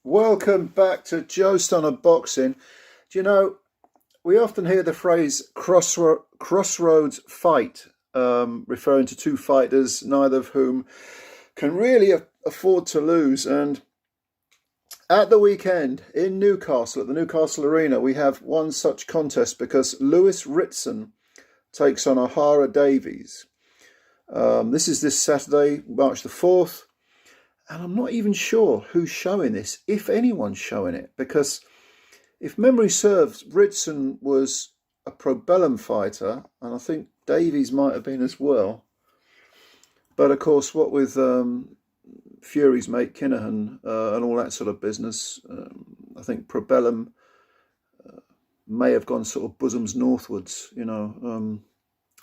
Welcome back to Joe Stunner Boxing. Do you know, we often hear the phrase crossroads fight, referring to two fighters, neither of whom can really afford to lose. And at the weekend in Newcastle, at the Newcastle Arena, we have one such contest because LEWIS RITSON takes on Ohara Davies. This is this Saturday, March the 4th. And I'm not even sure who's showing this, if anyone's showing it, because if memory serves, Ritson was a probellum fighter, and I think Davies might have been as well. But of course, what with Fury's mate Kinahan and all that sort of business, I think probellum may have gone sort of bosoms northwards. I don't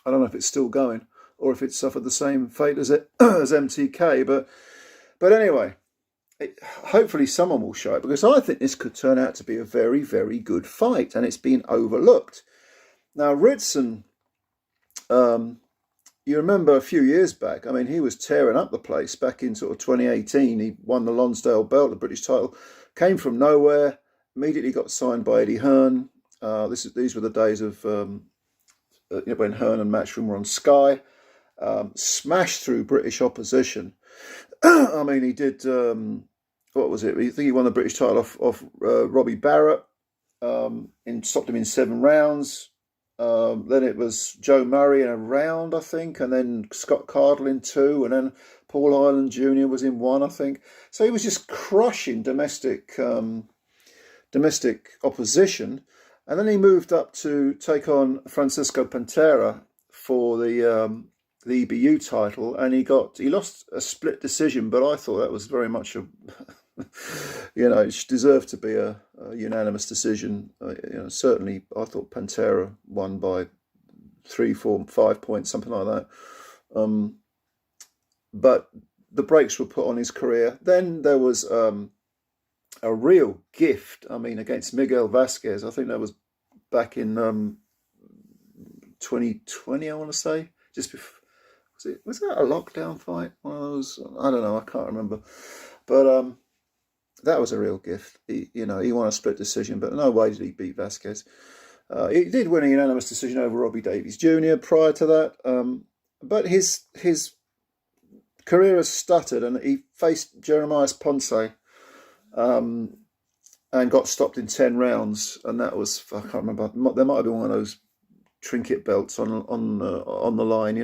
know if it's still going or if it suffered the same fate as as MTK, But anyway, hopefully someone will show it because I think this could turn out to be a very, very good fight and it's been overlooked. Now, Ritson, you remember a few years back, I mean, he was tearing up the place back in sort of 2018. He won the Lonsdale belt, the British title, came from nowhere, immediately got signed by Eddie Hearn. These were the days of when Hearn and Matchroom were on Sky. Smashed through British opposition. I mean, he did, what was it? I think he won the British title off Robbie Barrett, stopped him in 7 rounds. Then it was Joe Murray in a round, I think, and then Scott Cardle in 2, and then Paul Ireland Jr. was in 1, I think. So he was just crushing domestic opposition. And then he moved up to take on Francisco Pantera for the EBU title, and he lost a split decision, but I thought that was very much a it deserved to be a unanimous decision. Certainly I thought Pantera won by 3, 4, 5 points, something like that. But the brakes were put on his career. Then there was a real gift, I mean, against Miguel Vasquez. I think that was back in 2020, I want to say, just before. Was that a lockdown fight? One of those, I don't know, I can't remember. But that was a real gift. He won a split decision, but no way did he beat Vasquez. He did win a unanimous decision over Robbie Davies Jr. prior to that. But his career has stuttered, and he faced Jeremiah Ponce and got stopped in 10 rounds. And that was, I can't remember, there might have been one of those trinket belts on the line,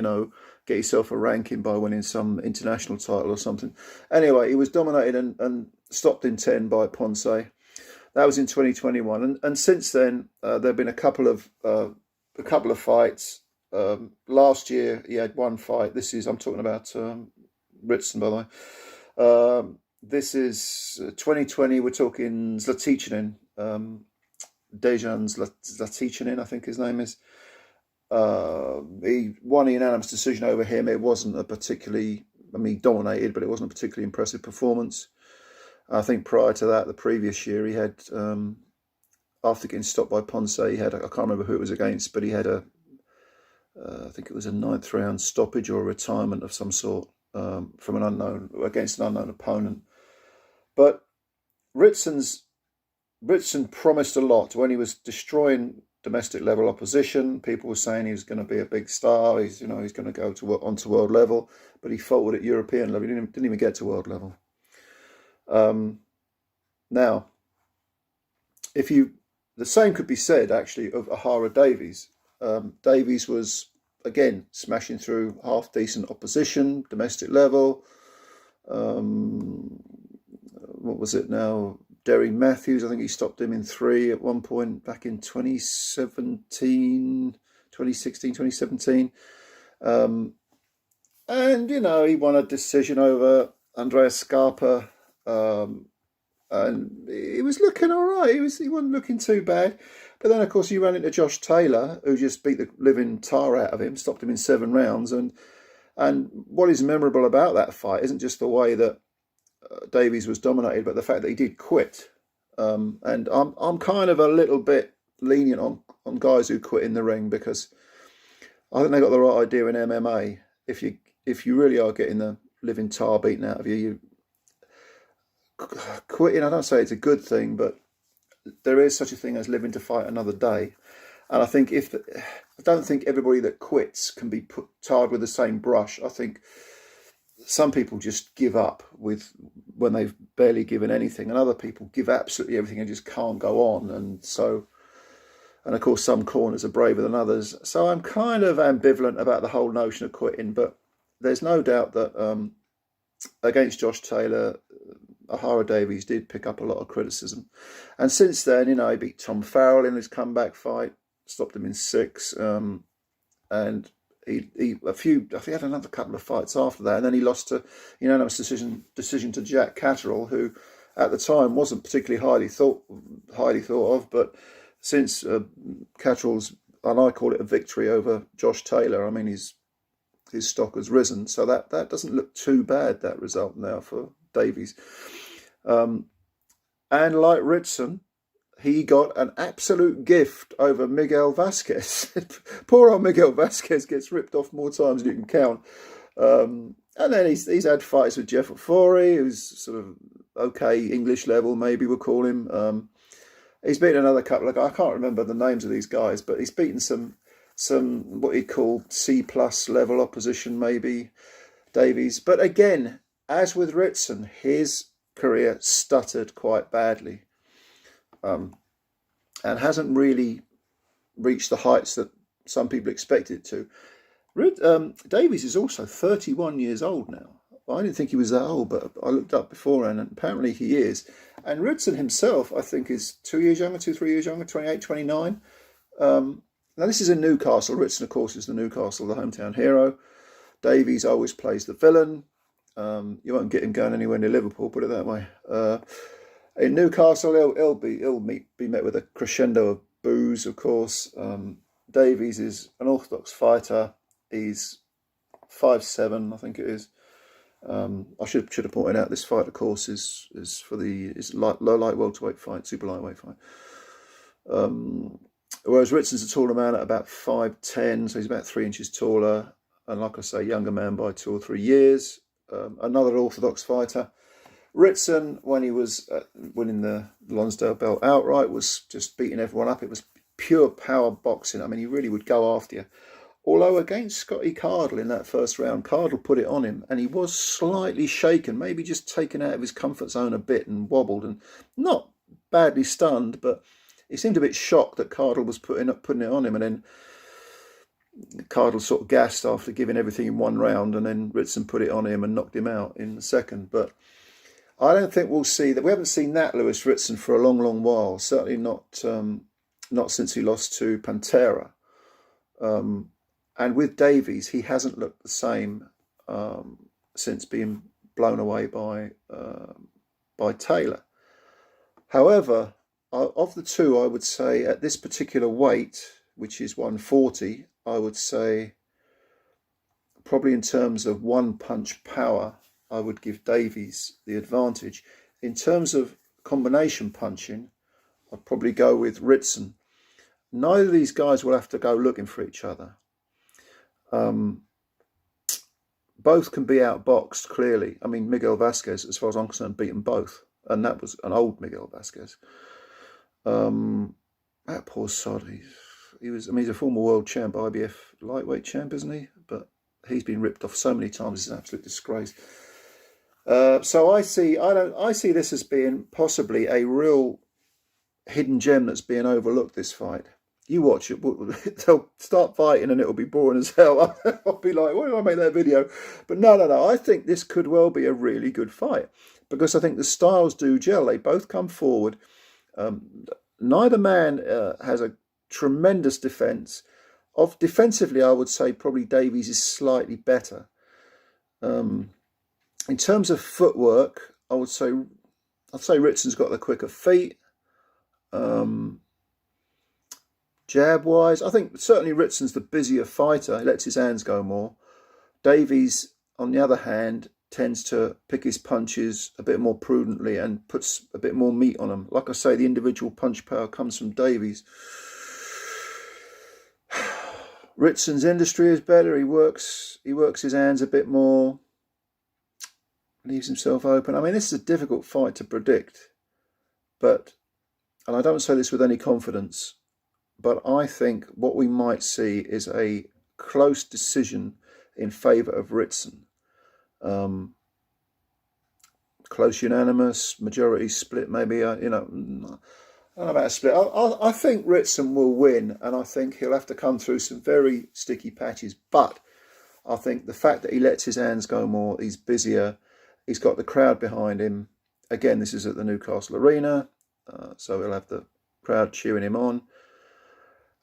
get yourself a ranking by winning some international title or something. Anyway, he was dominated and stopped in 10 by Ponce. That was in 2021, and since then there have been a couple of fights. Last year he had one fight. I'm talking about Ritson, by the way. This is 2020. We're talking Zlaticanin, Dejan Zlaticanin, I think his name is. He won a unanimous decision over him. It wasn't a particularly, he dominated, but it wasn't a particularly impressive performance. I think prior to that, the previous year, he had, after getting stopped by Ponce, he had, I can't remember who it was against, but he had I think it was a 9th round stoppage or a retirement of some sort against an unknown opponent. But Ritson promised a lot when he was destroying domestic level opposition. People were saying he was going to be a big star. He's going to go onto world level, but he faltered at European level. He didn't even get to world level. Now, the same could be said actually of Ohara Davies. Davies was again smashing through half decent opposition, domestic level. What was it now? Derry Matthews, I think he stopped him in 3 at one point back in 2016, 2017. And, he won a decision over Andreas Scarpa. And he was looking all right. He wasn't looking too bad. But then, of course, he ran into Josh Taylor, who just beat the living tar out of him, stopped him in 7 rounds. And what is memorable about that fight isn't just the way that Davies was dominated, but the fact that he did quit. And I'm kind of a little bit lenient on guys who quit in the ring, because I think they got the right idea in MMA. If you really are getting the living tar beaten out of you, quitting, I don't say it's a good thing, but there is such a thing as living to fight another day. And I think I don't think everybody that quits can be put tarred with the same brush. I think some people just give up with when they've barely given anything, and other people give absolutely everything and just can't go on. And of course, some corners are braver than others. So I'm kind of ambivalent about the whole notion of quitting, but there's no doubt that against Josh Taylor, Ohara Davies did pick up a lot of criticism. And since then, he beat Tom Farrell in his comeback fight, stopped him in 6, and I think he had another couple of fights after that, and then he lost to unanimous decision to Jack Catterall, who at the time wasn't particularly highly thought of, but since Catterall's, and I call it a victory over Josh Taylor, I mean his stock has risen, so that doesn't look too bad, that result now for Davies. And like Ritson, he got an absolute gift over Miguel Vasquez. Poor old Miguel Vasquez gets ripped off more times than you can count. And then he's had fights with Jeff Ofori, who's sort of okay English level, maybe we'll call him. He's beaten another couple of guys. I can't remember the names of these guys, but he's beaten some what he'd call C+ level opposition, maybe, Davies. But again, as with Ritson, his career stuttered quite badly. And hasn't really reached the heights that some people expected it to. Davies is also 31 years old now. I didn't think he was that old, but I looked up beforehand, and apparently he is. And Ritson himself, I think, is 3 years younger, 28, 29. Now, this is in Newcastle. Ritson, of course, is the Newcastle, the hometown hero. Davies always plays the villain. You won't get him going anywhere near Liverpool, put it that way. In Newcastle, he'll be met with a crescendo of boos, of course. Davies is an orthodox fighter. He's 5'7", I think it is. I should have pointed out this fight, of course, is for the low light welterweight fight, super lightweight fight. Whereas Ritson's a taller man at about 5'10", so he's about 3 inches taller, and like I say, younger man by 2 or 3 years. Another orthodox fighter. Ritson, when he was winning the Lonsdale belt outright, was just beating everyone up. It was pure power boxing. I mean, he really would go after you. Although against Scotty Cardle in that first round, Cardle put it on him, and he was slightly shaken, maybe just taken out of his comfort zone a bit and wobbled, and not badly stunned, but he seemed a bit shocked that Cardle was putting it on him, and then Cardle sort of gassed after giving everything in one round, and then Ritson put it on him and knocked him out in the second. But I don't think we'll see that. We haven't seen that Lewis Ritson for a long, long while. Certainly not since he lost to Pantera. And with Davies, he hasn't looked the same since being blown away by Taylor. However, of the two, I would say at this particular weight, which is 140, I would say probably in terms of one-punch power, I would give Davies the advantage. In terms of combination punching, I'd probably go with Ritson. Neither of these guys will have to go looking for each other. Both can be outboxed, clearly. I mean, Miguel Vasquez, as far as I'm concerned, beat them both. And that was an old Miguel Vasquez. That poor sod. He's a former world champ, IBF lightweight champ, isn't he? But he's been ripped off so many times, it's an absolute disgrace. So I see this as being possibly a real hidden gem that's being overlooked, this fight. You watch it, they'll start fighting and it'll be boring as hell. I'll be like, why did I make that video? But no. I think this could well be a really good fight, because I think the styles do gel. They both come forward. Neither man has a tremendous defence. Defensively, I would say probably Davies is slightly better. In terms of footwork, I'd say Ritson's got the quicker feet. Jab-wise, I think certainly Ritson's the busier fighter. He lets his hands go more. Davies, on the other hand, tends to pick his punches a bit more prudently and puts a bit more meat on them. Like I say, the individual punch power comes from Davies. Ritson's industry is better. He works his hands a bit more. leaves himself open. I mean, this is a difficult fight to predict, but, and I don't say this with any confidence, but I think what we might see is a close decision in favour of Ritson. Close unanimous, majority split, maybe, you know, I don't know about a split. I think Ritson will win, and I think he'll have to come through some very sticky patches. But I think the fact that he lets his hands go more, he's busier, he's got the crowd behind him. Again, this is at the Newcastle Arena, so he'll have the crowd cheering him on.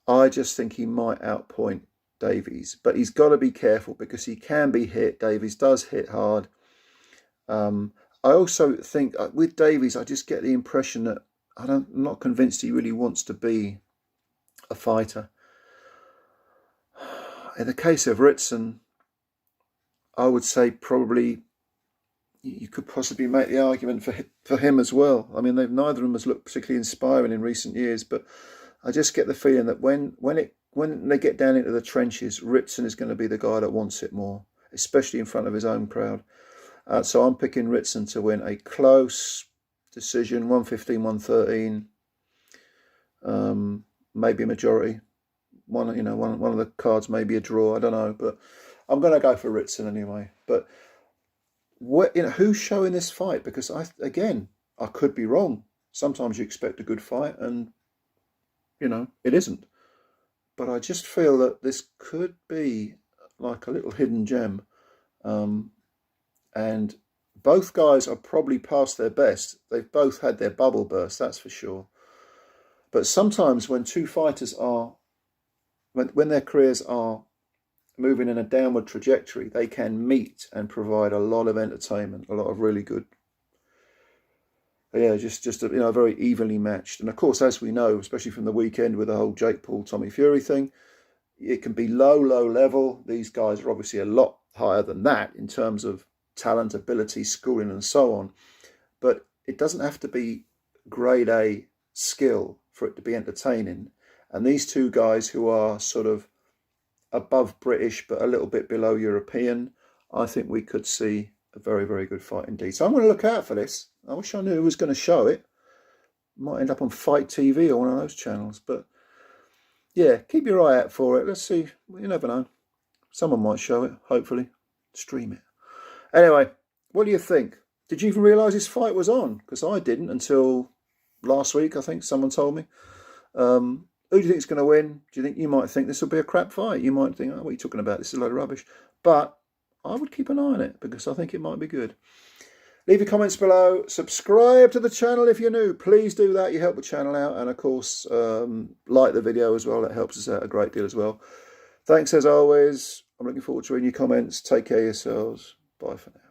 I just think he might outpoint Davies, but he's got to be careful because he can be hit. Davies does hit hard. I also think with Davies, I just get the impression that I'm not convinced he really wants to be a fighter. In the case of Ritson, I would say probably you could possibly make the argument for him as well. I mean, neither of them has looked particularly inspiring in recent years, but I just get the feeling that when they get down into the trenches, Ritson is going to be the guy that wants it more, especially in front of his own crowd. So I'm picking Ritson to win a close decision, 115-113, maybe a majority. One of the cards may be a draw. I don't know, but I'm going to go for Ritson anyway. But who's showing this fight? Because I could be wrong. Sometimes you expect a good fight, and it isn't. But I just feel that this could be like a little hidden gem. And both guys are probably past their best. They've both had their bubble burst, that's for sure. But sometimes when two fighters when their careers are moving in a downward trajectory, they can meet and provide a lot of entertainment, a lot of really good, just very evenly matched. And of course, as we know, especially from the weekend with the whole Jake Paul, Tommy Fury thing, it can be low level. These guys are obviously a lot higher than that in terms of talent, ability, schooling, and so on. But it doesn't have to be grade A skill for it to be entertaining. And these two guys who are sort of above British but a little bit below European, I think we could see a very, very good fight indeed. So I'm going to look out for this. I wish I knew who was going to show it. Might end up on Fight TV or one of those channels. But yeah, keep your eye out for it. Let's see. You never know. Someone might show it, hopefully. Stream it. Anyway, what do you think? Did you even realise this fight was on? Because I didn't until last week, I think. Someone told me. Who do you think is going to win? Do you think you might think this will be a crap fight? You might think, oh, what are you talking about? This is a load of rubbish. But I would keep an eye on it because I think it might be good. Leave your comments below. Subscribe to the channel if you're new. Please do that. You help the channel out. And of course, like the video as well. That helps us out a great deal as well. Thanks as always. I'm looking forward to reading your comments. Take care of yourselves. Bye for now.